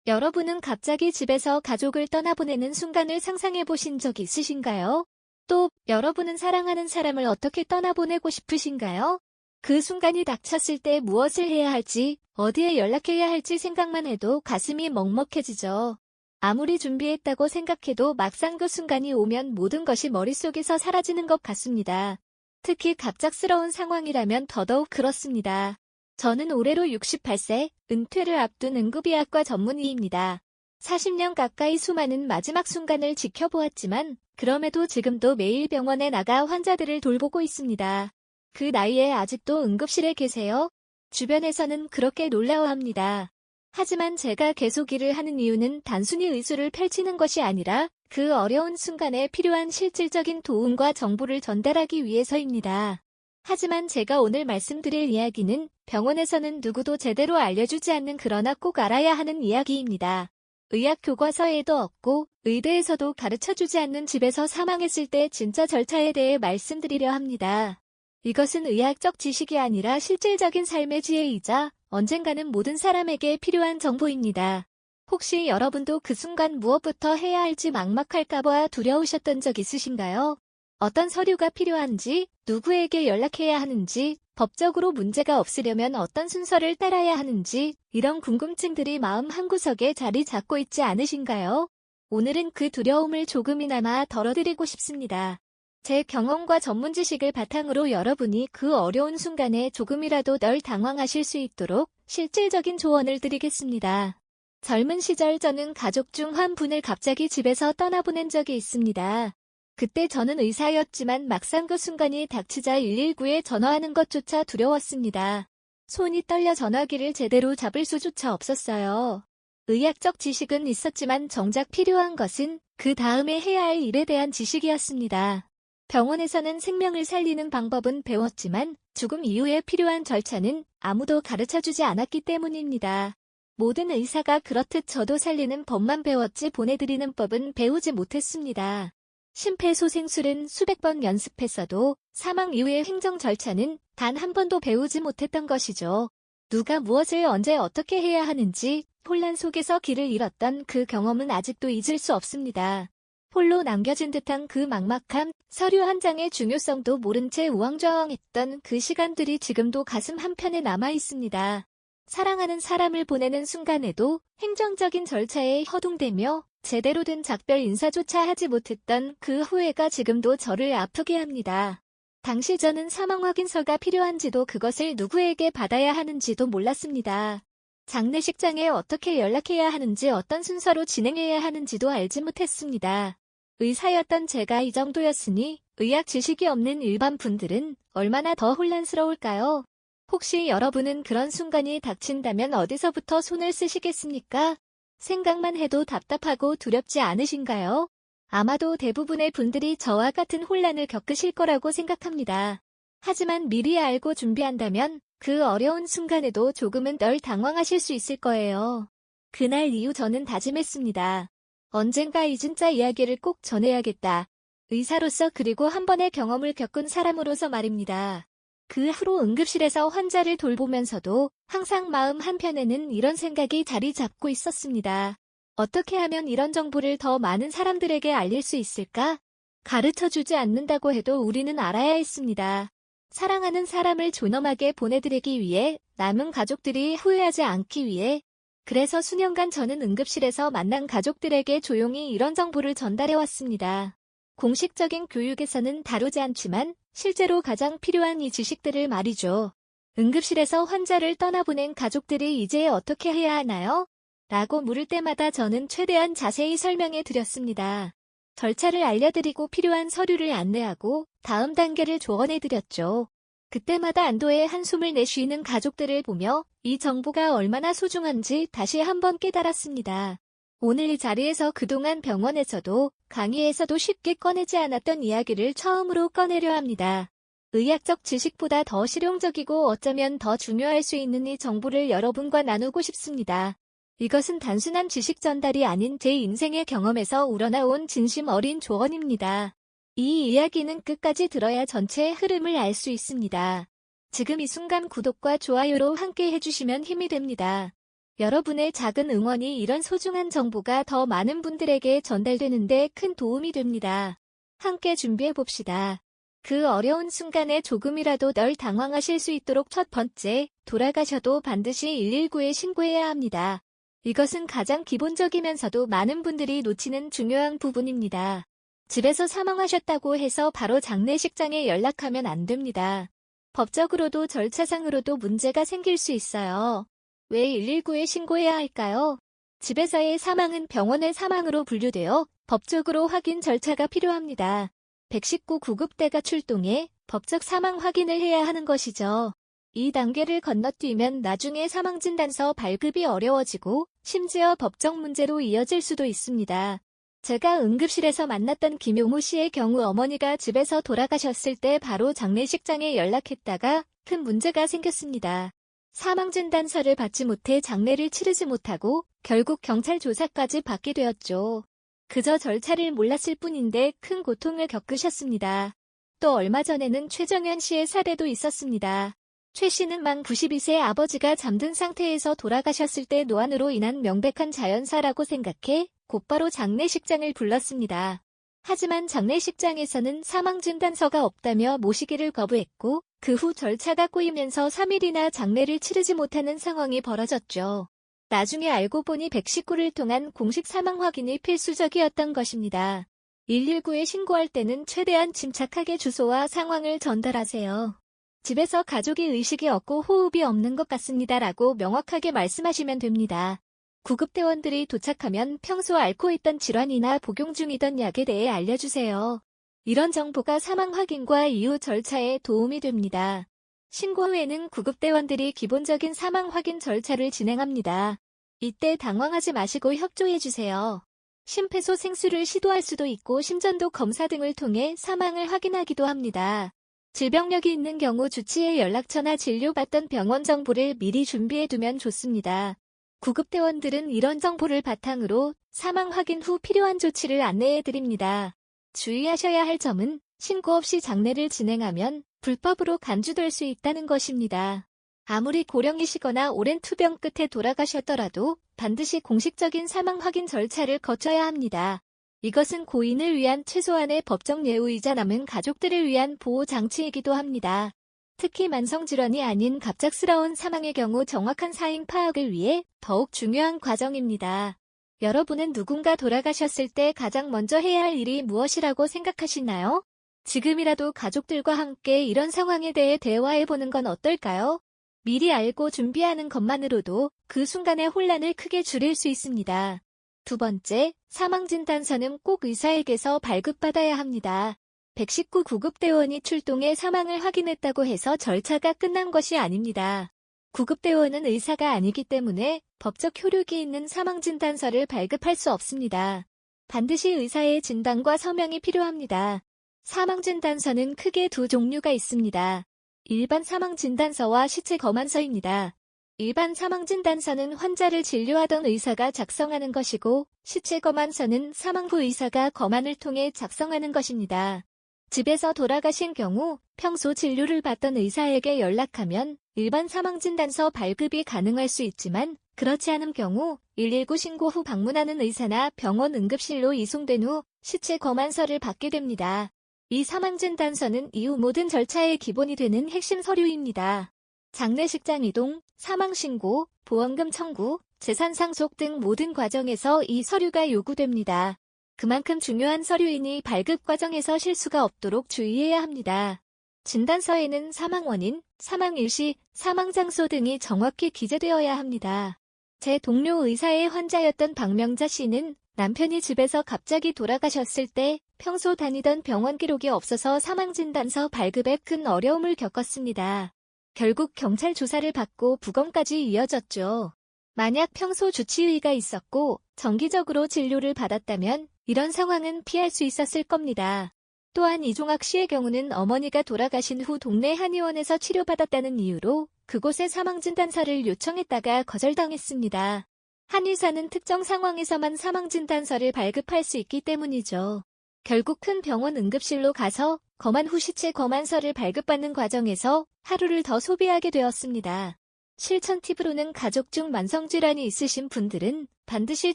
여러분은 갑자기 집에서 가족을 떠나보내는 순간을 상상해 보신 적 있으신가요? 또 여러분은 사랑하는 사람을 어떻게 떠나보내고 싶으신가요? 그 순간이 닥쳤을 때 무엇을 해야 할지, 어디에 연락해야 할지 생각만 해도 가슴이 먹먹해지죠. 아무리 준비했다고 생각해도 막상 그 순간이 오면 모든 것이 머릿속에서 사라지는 것 같습니다. 특히 갑작스러운 상황이라면 더더욱 그렇습니다. 저는 올해로 68세, 은퇴를 앞둔 응급의학과 전문의입니다. 40년 가까이 수많은 마지막 순간을 지켜보았지만 그럼에도 지금도 매일 병원에 나가 환자들을 돌보고 있습니다. 그 나이에 아직도 응급실에 계세요? 주변에서는 그렇게 놀라워합니다. 하지만 제가 계속 일을 하는 이유는 단순히 의술을 펼치는 것이 아니라 그 어려운 순간에 필요한 실질적인 도움과 정보를 전달하기 위해서입니다. 하지만 제가 오늘 말씀드릴 이야기는 병원에서는 누구도 제대로 알려주지 않는 그러나 꼭 알아야 하는 이야기입니다. 의학 교과서에도 없고 의대에서도 가르쳐주지 않는 집에서 사망했을 때 진짜 절차에 대해 말씀드리려 합니다. 이것은 의학적 지식이 아니라 실질적인 삶의 지혜이자 언젠가는 모든 사람에게 필요한 정보입니다. 혹시 여러분도 그 순간 무엇부터 해야 할지 막막할까봐 두려우셨던 적 있으신가요? 어떤 서류가 필요한지, 누구에게 연락해야 하는지, 법적으로 문제가 없으려면 어떤 순서를 따라야 하는지, 이런 궁금증들이 마음 한구석에 자리 잡고 있지 않으신가요? 오늘은 그 두려움을 조금이나마 덜어드리고 싶습니다. 제 경험과 전문 지식을 바탕으로 여러분이 그 어려운 순간에 조금이라도 덜 당황하실 수 있도록 실질적인 조언을 드리겠습니다. 젊은 시절 저는 가족 중 한 분을 갑자기 집에서 떠나보낸 적이 있습니다. 그때 저는 의사였지만 막상 그 순간이 닥치자 119에 전화하는 것조차 두려웠습니다. 손이 떨려 전화기를 제대로 잡을 수조차 없었어요. 의학적 지식은 있었지만 정작 필요한 것은 그 다음에 해야 할 일에 대한 지식이었습니다. 병원에서는 생명을 살리는 방법은 배웠지만 죽음 이후에 필요한 절차는 아무도 가르쳐주지 않았기 때문입니다. 모든 의사가 그렇듯 저도 살리는 법만 배웠지 보내드리는 법은 배우지 못했습니다. 심폐소생술은 수백 번 연습했어도 사망 이후의 행정 절차는 단 한 번도 배우지 못했던 것이죠. 누가 무엇을 언제 어떻게 해야 하는지 혼란 속에서 길을 잃었던 그 경험은 아직도 잊을 수 없습니다. 홀로 남겨진 듯한 그 막막함, 서류 한 장의 중요성도 모른 채 우왕좌왕했던 그 시간들이 지금도 가슴 한편에 남아 있습니다. 사랑하는 사람을 보내는 순간에도 행정적인 절차에 허둥대며 제대로 된 작별 인사조차 하지 못했던 그 후회가 지금도 저를 아프게 합니다. 당시 저는 사망 확인서가 필요한지도 그것을 누구에게 받아야 하는지도 몰랐습니다. 장례식장에 어떻게 연락해야 하는지 어떤 순서로 진행해야 하는지도 알지 못했습니다. 의사였던 제가 이 정도였으니 의학 지식이 없는 일반 분들은 얼마나 더 혼란스러울까요? 혹시 여러분은 그런 순간이 닥친다면 어디서부터 손을 쓰시겠습니까? 생각만 해도 답답하고 두렵지 않으신가요? 아마도 대부분의 분들이 저와 같은 혼란을 겪으실 거라고 생각합니다. 하지만 미리 알고 준비한다면 그 어려운 순간에도 조금은 덜 당황하실 수 있을 거예요. 그날 이후 저는 다짐했습니다. 언젠가 이 진짜 이야기를 꼭 전해야겠다. 의사로서 그리고 한 번의 경험을 겪은 사람으로서 말입니다. 그 후로 응급실에서 환자를 돌보면서도 항상 마음 한편에는 이런 생각이 자리 잡고 있었습니다. 어떻게 하면 이런 정보를 더 많은 사람들에게 알릴 수 있을까? 가르쳐주지 않는다고 해도 우리는 알아야 했습니다. 사랑하는 사람을 존엄하게 보내드리기 위해, 남은 가족들이 후회하지 않기 위해. 그래서 수년간 저는 응급실에서 만난 가족들에게 조용히 이런 정보를 전달해왔습니다. 공식적인 교육에서는 다루지 않지만 실제로 가장 필요한 이 지식들을 말이죠. 응급실에서 환자를 떠나보낸 가족들이 이제 어떻게 해야 하나요? 라고 물을 때마다 저는 최대한 자세히 설명해 드렸습니다. 절차를 알려드리고 필요한 서류를 안내하고 다음 단계를 조언해 드렸죠. 그때마다 안도의 한숨을 내쉬는 가족들을 보며 이 정보가 얼마나 소중한지 다시 한번 깨달았습니다. 오늘 이 자리에서 그동안 병원에서도 강의에서도 쉽게 꺼내지 않았던 이야기를 처음으로 꺼내려 합니다. 의학적 지식보다 더 실용적이고 어쩌면 더 중요할 수 있는 이 정보를 여러분과 나누고 싶습니다. 이것은 단순한 지식 전달이 아닌 제 인생의 경험에서 우러나온 진심 어린 조언입니다. 이 이야기는 끝까지 들어야 전체의 흐름을 알 수 있습니다. 지금 이 순간 구독과 좋아요로 함께 해주시면 힘이 됩니다. 여러분의 작은 응원이 이런 소중한 정보가 더 많은 분들에게 전달되는데 큰 도움이 됩니다. 함께 준비해봅시다. 그 어려운 순간에 조금이라도 덜 당황하실 수 있도록 첫 번째, 돌아가셔도 반드시 119에 신고해야 합니다. 이것은 가장 기본적이면서도 많은 분들이 놓치는 중요한 부분입니다. 집에서 사망하셨다고 해서 바로 장례식장에 연락하면 안 됩니다. 법적으로도 절차상으로도 문제가 생길 수 있어요. 왜 119에 신고해야 할까요? 집에서의 사망은 병원의 사망으로 분류되어 법적으로 확인 절차가 필요합니다. 119 구급대가 출동해 법적 사망 확인을 해야 하는 것이죠. 이 단계를 건너뛰면 나중에 사망진단서 발급이 어려워지고 심지어 법적 문제로 이어질 수도 있습니다. 제가 응급실에서 만났던 김용호 씨의 경우 어머니가 집에서 돌아가셨을 때 바로 장례식장에 연락했다가 큰 문제가 생겼습니다. 사망진단서를 받지 못해 장례를 치르지 못하고 결국 경찰 조사까지 받게 되었죠. 그저 절차를 몰랐을 뿐인데 큰 고통을 겪으셨습니다. 또 얼마 전에는 최정현 씨의 사례도 있었습니다. 최 씨는 만 92세 아버지가 잠든 상태에서 돌아가셨을 때 노안으로 인한 명백한 자연사라고 생각해 곧바로 장례식장을 불렀습니다. 하지만 장례식장에서는 사망진단서가 없다며 모시기를 거부했고 그 후 절차가 꼬이면서 3일이나 장례를 치르지 못하는 상황이 벌어졌죠. 나중에 알고 보니 119를 통한 공식 사망 확인이 필수적이었던 것입니다. 119에 신고할 때는 최대한 침착하게 주소와 상황을 전달하세요. 집에서 가족이 의식이 없고 호흡이 없는 것 같습니다 라고 명확하게 말씀하시면 됩니다. 구급대원들이 도착하면 평소 앓고 있던 질환이나 복용 중이던 약에 대해 알려주세요. 이런 정보가 사망 확인과 이후 절차에 도움이 됩니다. 신고 후에는 구급대원들이 기본적인 사망 확인 절차를 진행합니다. 이때 당황하지 마시고 협조해주세요. 심폐소생술을 시도할 수도 있고 심전도 검사 등을 통해 사망을 확인하기도 합니다. 질병력이 있는 경우 주치의 연락처나 진료받던 병원 정보를 미리 준비해두면 좋습니다. 구급대원들은 이런 정보를 바탕으로 사망 확인 후 필요한 조치를 안내해드립니다. 주의하셔야 할 점은 신고 없이 장례를 진행하면 불법으로 간주될 수 있다는 것입니다. 아무리 고령이시거나 오랜 투병 끝에 돌아가셨더라도 반드시 공식적인 사망 확인 절차를 거쳐야 합니다. 이것은 고인을 위한 최소한의 법적 예우이자 남은 가족들을 위한 보호 장치이기도 합니다. 특히 만성질환이 아닌 갑작스러운 사망의 경우 정확한 사인 파악을 위해 더욱 중요한 과정입니다. 여러분은 누군가 돌아가셨을 때 가장 먼저 해야 할 일이 무엇이라고 생각하시나요? 지금이라도 가족들과 함께 이런 상황에 대해 대화해보는 건 어떨까요? 미리 알고 준비하는 것만으로도 그 순간의 혼란을 크게 줄일 수 있습니다. 두 번째, 사망진단서는 꼭 의사에게서 발급받아야 합니다. 119 구급대원이 출동해 사망을 확인했다고 해서 절차가 끝난 것이 아닙니다. 구급대원은 의사가 아니기 때문에 법적 효력이 있는 사망진단서를 발급할 수 없습니다. 반드시 의사의 진단과 서명이 필요합니다. 사망진단서는 크게 두 종류가 있습니다. 일반 사망진단서와 시체검안서입니다. 일반 사망진단서는 환자를 진료하던 의사가 작성하는 것이고 시체검안서는 사망 후 의사가 검안을 통해 작성하는 것입니다. 집에서 돌아가신 경우 평소 진료를 받던 의사에게 연락하면 일반 사망진단서 발급이 가능할 수 있지만 그렇지 않은 경우 119 신고 후 방문하는 의사나 병원 응급실로 이송된 후 시체검안서를 받게 됩니다. 이 사망진단서는 이후 모든 절차의 기본이 되는 핵심 서류입니다. 장례식장 이동, 사망신고, 보험금 청구, 재산 상속 등 모든 과정에서 이 서류가 요구됩니다. 그만큼 중요한 서류이니 발급 과정에서 실수가 없도록 주의해야 합니다. 진단서에는 사망 원인, 사망 일시, 사망 장소 등이 정확히 기재되어야 합니다. 제 동료 의사의 환자였던 박명자 씨는 남편이 집에서 갑자기 돌아가셨을 때 평소 다니던 병원 기록이 없어서 사망진단서 발급에 큰 어려움을 겪었습니다. 결국 경찰 조사를 받고 부검까지 이어졌죠. 만약 평소 주치의가 있었고 정기적으로 진료를 받았다면 이런 상황은 피할 수 있었을 겁니다. 또한 이종학 씨의 경우는 어머니가 돌아가신 후 동네 한의원에서 치료받았다는 이유로 그곳에 사망진단서를 요청했다가 거절당했습니다. 한의사는 특정 상황에서만 사망진단서를 발급할 수 있기 때문이죠. 결국 큰 병원 응급실로 가서 검안 후 시체 검안서를 발급받는 과정에서 하루를 더 소비하게 되었습니다. 실천 팁으로는 가족 중 만성질환이 있으신 분들은 반드시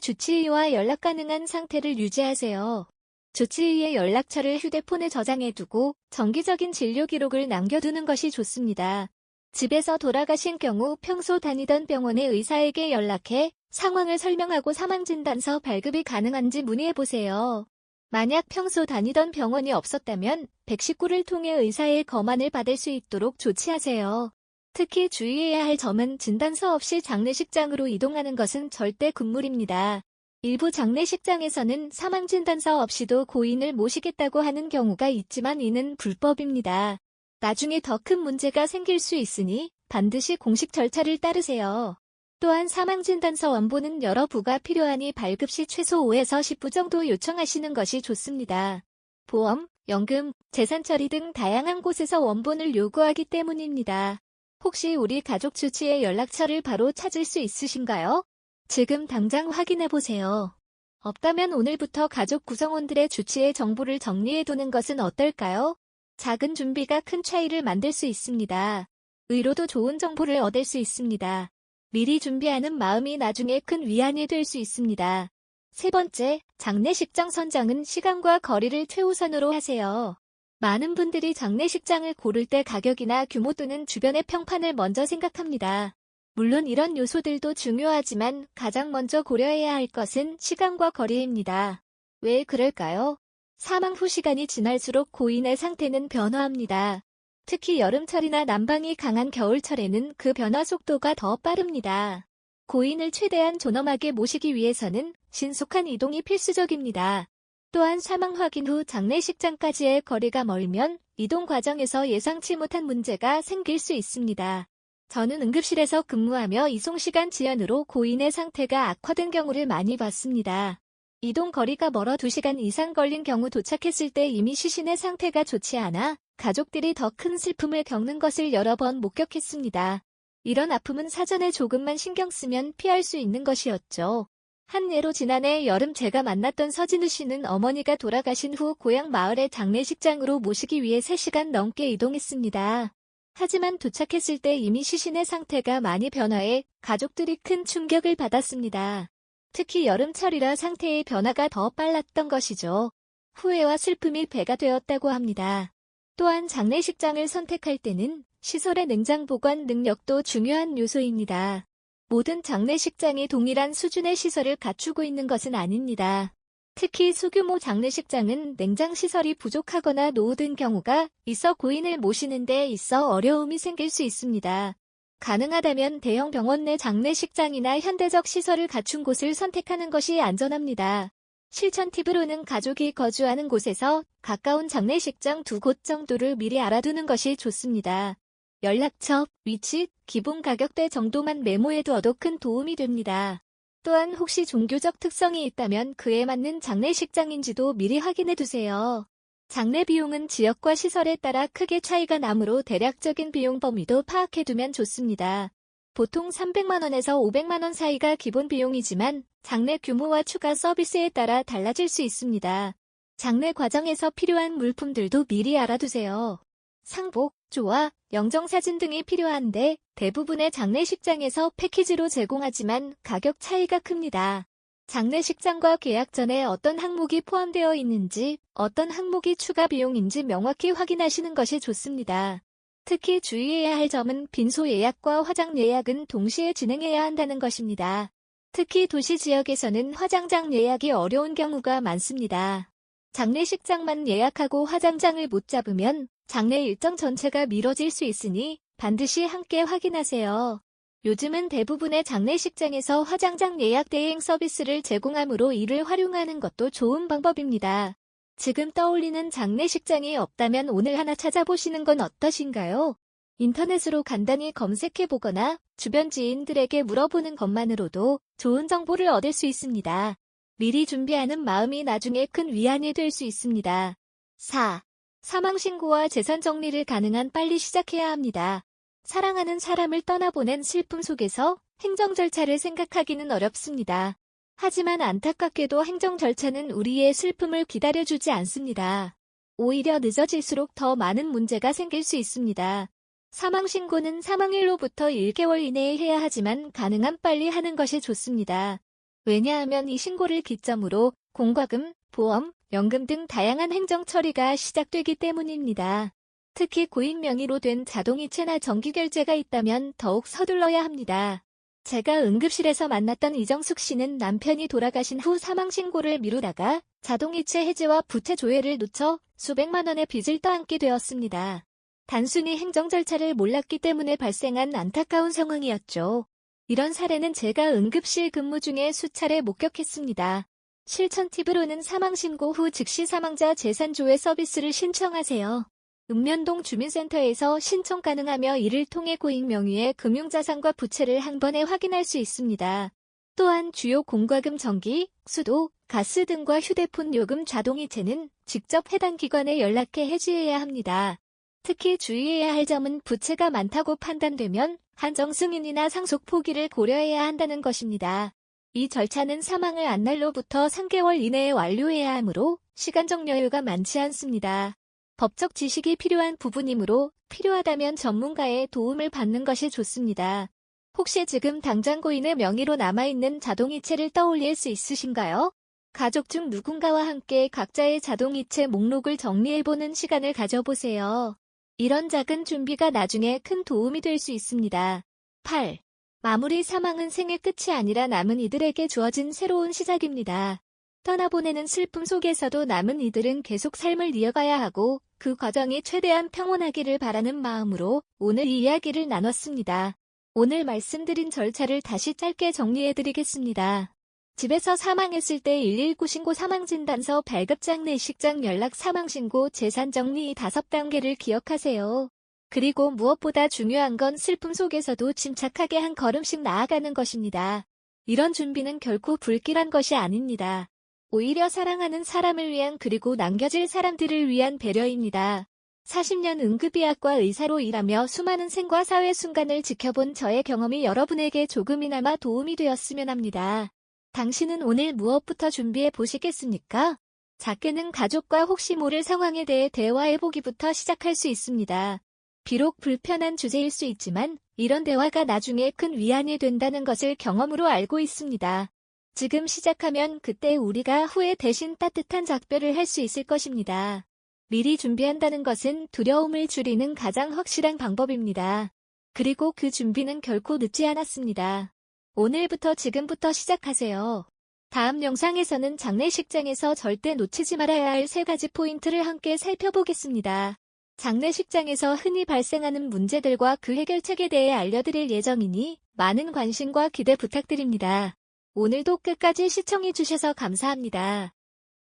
주치의와 연락 가능한 상태를 유지하세요. 주치의의 연락처를 휴대폰에 저장해두고 정기적인 진료 기록을 남겨두는 것이 좋습니다. 집에서 돌아가신 경우 평소 다니던 병원의 의사에게 연락해 상황을 설명하고 사망진단서 발급이 가능한지 문의해보세요. 만약 평소 다니던 병원이 없었다면 119를 통해 의사의 검안을 받을 수 있도록 조치하세요. 특히 주의해야 할 점은 진단서 없이 장례식장으로 이동하는 것은 절대 금물입니다. 일부 장례식장에서는 사망진단서 없이도 고인을 모시겠다고 하는 경우가 있지만 이는 불법입니다. 나중에 더 큰 문제가 생길 수 있으니 반드시 공식 절차를 따르세요. 또한 사망진단서 원본은 여러 부가 필요하니 발급 시 최소 5에서 10부 정도 요청하시는 것이 좋습니다. 보험, 연금, 재산처리 등 다양한 곳에서 원본을 요구하기 때문입니다. 혹시 우리 가족 주치의 연락처를 바로 찾을 수 있으신가요? 지금 당장 확인해보세요. 없다면 오늘부터 가족 구성원들의 주치의 정보를 정리해두는 것은 어떨까요? 작은 준비가 큰 차이를 만들 수 있습니다. 의로도 좋은 정보를 얻을 수 있습니다. 미리 준비하는 마음이 나중에 큰 위안이 될 수 있습니다. 세 번째, 장례식장 선정은 시간과 거리를 최우선으로 하세요. 많은 분들이 장례식장을 고를 때 가격이나 규모 또는 주변의 평판을 먼저 생각합니다. 물론 이런 요소들도 중요하지만 가장 먼저 고려해야 할 것은 시간과 거리입니다. 왜 그럴까요? 사망 후 시간이 지날수록 고인의 상태는 변화합니다. 특히 여름철이나 난방이 강한 겨울철에는 그 변화 속도가 더 빠릅니다. 고인을 최대한 존엄하게 모시기 위해서는 신속한 이동이 필수적입니다. 또한 사망 확인 후 장례식장까지의 거리가 멀면 이동 과정에서 예상치 못한 문제가 생길 수 있습니다. 저는 응급실에서 근무하며 이송시간 지연으로 고인의 상태가 악화된 경우를 많이 봤습니다. 이동 거리가 멀어 2시간 이상 걸린 경우 도착했을 때 이미 시신의 상태가 좋지 않아 가족들이 더 큰 슬픔을 겪는 것을 여러 번 목격했습니다. 이런 아픔은 사전에 조금만 신경 쓰면 피할 수 있는 것이었죠. 한 예로 지난해 여름 제가 만났던 서진우 씨는 어머니가 돌아가신 후 고향 마을의 장례식장으로 모시기 위해 3시간 넘게 이동했습니다. 하지만 도착했을 때 이미 시신의 상태가 많이 변화해 가족들이 큰 충격을 받았습니다. 특히 여름철이라 상태의 변화가 더 빨랐던 것이죠. 후회와 슬픔이 배가 되었다고 합니다. 또한 장례식장을 선택할 때는 시설의 냉장 보관 능력도 중요한 요소입니다. 모든 장례식장이 동일한 수준의 시설을 갖추고 있는 것은 아닙니다. 특히 소규모 장례식장은 냉장 시설이 부족하거나 노후된 경우가 있어 고인을 모시는 데 있어 어려움이 생길 수 있습니다. 가능하다면 대형 병원 내 장례식장이나 현대적 시설을 갖춘 곳을 선택하는 것이 안전합니다. 실천 팁으로는 가족이 거주하는 곳에서 가까운 장례식장 2곳 정도를 미리 알아두는 것이 좋습니다. 연락처, 위치, 기본 가격대 정도만 메모해두어도 큰 도움이 됩니다. 또한 혹시 종교적 특성이 있다면 그에 맞는 장례식장인지도 미리 확인해두세요. 장례 비용은 지역과 시설에 따라 크게 차이가 나므로 대략적인 비용 범위도 파악해두면 좋습니다. 보통 300만 원에서 500만 원 사이가 기본 비용이지만 장례 규모와 추가 서비스에 따라 달라질 수 있습니다. 장례 과정에서 필요한 물품들도 미리 알아두세요. 상복, 조화, 영정사진 등이 필요한데 대부분의 장례식장에서 패키지로 제공하지만 가격 차이가 큽니다. 장례식장과 계약 전에 어떤 항목이 포함되어 있는지, 어떤 항목이 추가 비용인지 명확히 확인하시는 것이 좋습니다. 특히 주의해야 할 점은 빈소 예약과 화장 예약은 동시에 진행해야 한다는 것입니다. 특히 도시 지역에서는 화장장 예약이 어려운 경우가 많습니다. 장례식장만 예약하고 화장장을 못 잡으면 장례 일정 전체가 미뤄질 수 있으니 반드시 함께 확인하세요. 요즘은 대부분의 장례식장에서 화장장 예약 대행 서비스를 제공하므로 이를 활용하는 것도 좋은 방법입니다. 지금 떠올리는 장례식장이 없다면 오늘 하나 찾아보시는 건 어떠신가요? 인터넷으로 간단히 검색해보거나 주변 지인들에게 물어보는 것만으로도 좋은 정보를 얻을 수 있습니다. 미리 준비하는 마음이 나중에 큰 위안이 될 수 있습니다. 4. 사망신고와 재산 정리를 가능한 빨리 시작해야 합니다. 사랑하는 사람을 떠나보낸 슬픔 속에서 행정 절차를 생각하기는 어렵습니다. 하지만 안타깝게도 행정 절차는 우리의 슬픔을 기다려주지 않습니다. 오히려 늦어질수록 더 많은 문제가 생길 수 있습니다. 사망신고는 사망일로부터 1개월 이내에 해야 하지만 가능한 빨리 하는 것이 좋습니다. 왜냐하면 이 신고를 기점으로 공과금, 보험, 연금 등 다양한 행정 처리가 시작되기 때문입니다. 특히 고인 명의로 된 자동이체나 정기결제가 있다면 더욱 서둘러야 합니다. 제가 응급실에서 만났던 이정숙 씨는 남편이 돌아가신 후 사망신고를 미루다가 자동이체 해지와 부채 조회를 놓쳐 수백만 원의 빚을 떠안게 되었습니다. 단순히 행정 절차를 몰랐기 때문에 발생한 안타까운 상황이었죠. 이런 사례는 제가 응급실 근무 중에 수차례 목격했습니다. 실천 팁으로는 사망신고 후 즉시 사망자 재산조회 서비스를 신청하세요. 읍면동 주민센터에서 신청 가능하며 이를 통해 고인 명의의 금융자산과 부채를 한 번에 확인할 수 있습니다. 또한 주요 공과금 전기, 수도, 가스 등과 휴대폰 요금 자동이체는 직접 해당 기관에 연락해 해지해야 합니다. 특히 주의해야 할 점은 부채가 많다고 판단되면 한정 승인이나 상속 포기를 고려해야 한다는 것입니다. 이 절차는 사망을 안 날로부터 3개월 이내에 완료해야 하므로 시간적 여유가 많지 않습니다. 법적 지식이 필요한 부분이므로 필요하다면 전문가의 도움을 받는 것이 좋습니다. 혹시 지금 당장 고인의 명의로 남아있는 자동이체를 떠올릴 수 있으신가요? 가족 중 누군가와 함께 각자의 자동이체 목록을 정리해보는 시간을 가져보세요. 이런 작은 준비가 나중에 큰 도움이 될 수 있습니다. 8. 마무리 사망은 생의 끝이 아니라 남은 이들에게 주어진 새로운 시작입니다. 떠나보내는 슬픔 속에서도 남은 이들은 계속 삶을 이어가야 하고 그 과정이 최대한 평온하기를 바라는 마음으로 오늘 이 이야기를 나눴습니다. 오늘 말씀드린 절차를 다시 짧게 정리해드리겠습니다. 집에서 사망했을 때 119 신고 사망진단서 발급장 내식장 연락 사망신고 재산정리 이 5단계를 기억하세요. 그리고 무엇보다 중요한 건 슬픔 속에서도 침착하게 한 걸음씩 나아가는 것입니다. 이런 준비는 결코 불길한 것이 아닙니다. 오히려 사랑하는 사람을 위한 그리고 남겨질 사람들을 위한 배려입니다. 40년 응급의학과 의사로 일하며 수많은 생과 사회 순간을 지켜본 저의 경험이 여러분에게 조금이나마 도움이 되었으면 합니다. 당신은 오늘 무엇부터 준비해 보시겠습니까? 작게는 가족과 혹시 모를 상황에 대해 대화해보기부터 시작할 수 있습니다. 비록 불편한 주제일 수 있지만 이런 대화가 나중에 큰 위안이 된다는 것을 경험으로 알고 있습니다. 지금 시작하면 그때 우리가 후에 대신 따뜻한 작별을 할 수 있을 것입니다. 미리 준비한다는 것은 두려움을 줄이는 가장 확실한 방법입니다. 그리고 그 준비는 결코 늦지 않았습니다. 오늘부터 지금부터 시작하세요. 다음 영상에서는 장례식장에서 절대 놓치지 말아야 할 3가지 포인트를 함께 살펴보겠습니다. 장례식장에서 흔히 발생하는 문제들과 그 해결책에 대해 알려드릴 예정이니 많은 관심과 기대 부탁드립니다. 오늘도 끝까지 시청해주셔서 감사합니다.